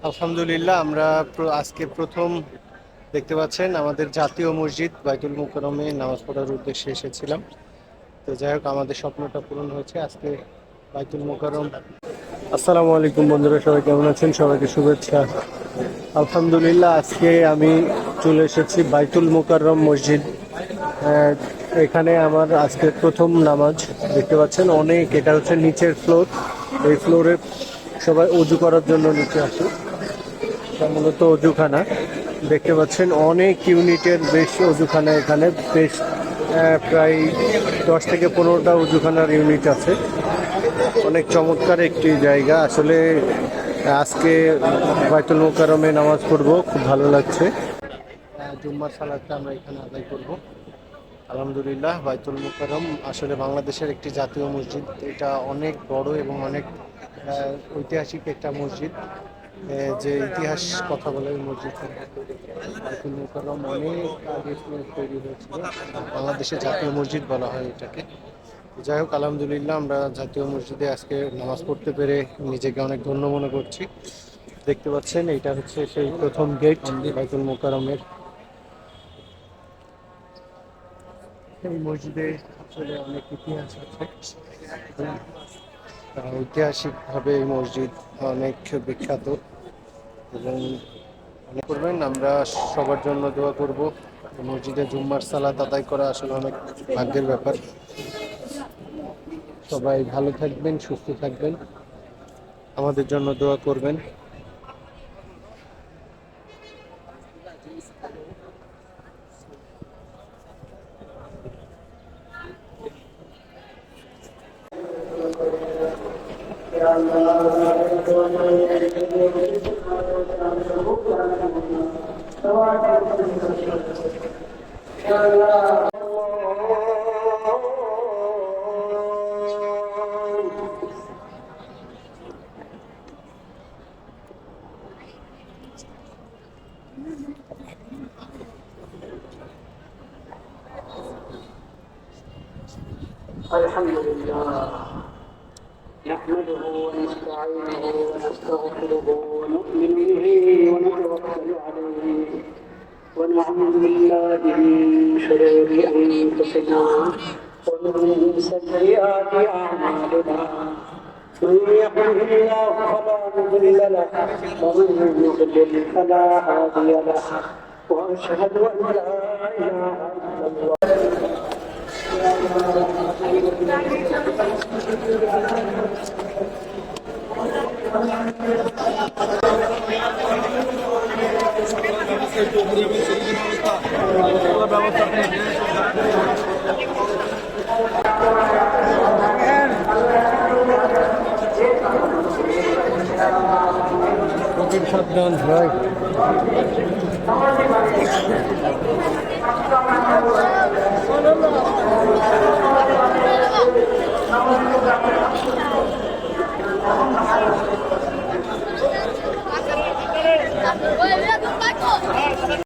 আলহামদুলিল্লাহ, আমরা আজকে প্রথম দেখতে পাচ্ছেন আমাদের জাতীয় মসজিদ বাইতুল মোকাররমে নামাজ পড়ার উদ্দেশ্যে এসেছিলাম। তো যাই হোক, আমাদের স্বপ্নটা পূরণ হয়েছে আজকে বাইতুল মোকাররম। আসসালামু আলাইকুম বন্ধুরা, সবাই কেমন আছেন? সবাইকে শুভেচ্ছা। আলহামদুলিল্লাহ, আজকে আমি চলে এসেছি বাইতুল মোকাররম মসজিদ। আহ, এখানে আমার আজকে প্রথম নামাজ। দেখতে পাচ্ছেন এটা হচ্ছে নিচের ফ্লোর। এই ফ্লোরে সবাই অজু করার জন্য নিচে আসে। এটা মূলত অজুখানা। দেখতে পাচ্ছেন অনেক ইউনিটের বেশ অজুখানা এখানে বেশ প্রায় 10 থেকে 15টা অজুখানার ইউনিট আছে। অনেক চমৎকার একটি জায়গা আসলে। আজকে বাইতুল মোকাররমে নামাজ পড়বো, খুব ভালো লাগছে। জুম্মার সালাতটা আমরা এখানে আদায় করব। আলহামদুলিল্লাহ, বাইতুল মোকাররম আসলে বাংলাদেশের একটি জাতীয় মসজিদ। এটা অনেক বড় এবং অনেক ঐতিহাসিক একটা মসজিদ। যে ইতিহাস কথা বলে ওই মসজিদ বাইতুল মোকাররম অনেক আগে তৈরি হয়েছিল। বাংলাদেশের জাতীয় মসজিদ বলা হয় এটাকে। যাই হোক, আলহামদুলিল্লাহ, আমরা জাতীয় মসজিদে আজকে নামাজ পড়তে পেরে নিজেকে অনেক ধন্য মনে করছি। দেখতে পাচ্ছেন এটা হচ্ছে সেই প্রথম গেট বাইতুল মোকাররমের। এই মসজিদে আসলে অনেক ইতিহাস আছে। ঐতিহাসিকভাবে এই মসজিদ অনেক বিখ্যাত এবং মনে করবেন আমরা সবার জন্য দোয়া করব। মসজিদে জুম্মার সালাত আদায় করা আসলে অনেক ভাগ্যের ব্যাপার। সবাই ভালো থাকবেন, সুস্থ থাকবেন, আমাদের জন্য দোয়া করবেন। الحمد لله نحمده ونستعينه ونستغفره ونؤمن به ونتوكل عليه ونعوذ بالله من شرور انفسنا ومن سيئات اعمالنا من يهده الله فلا مضل له ومن يضلل فلا هادي له واشهد ان لا اله الا الله সাবধান ভাই। Thank you.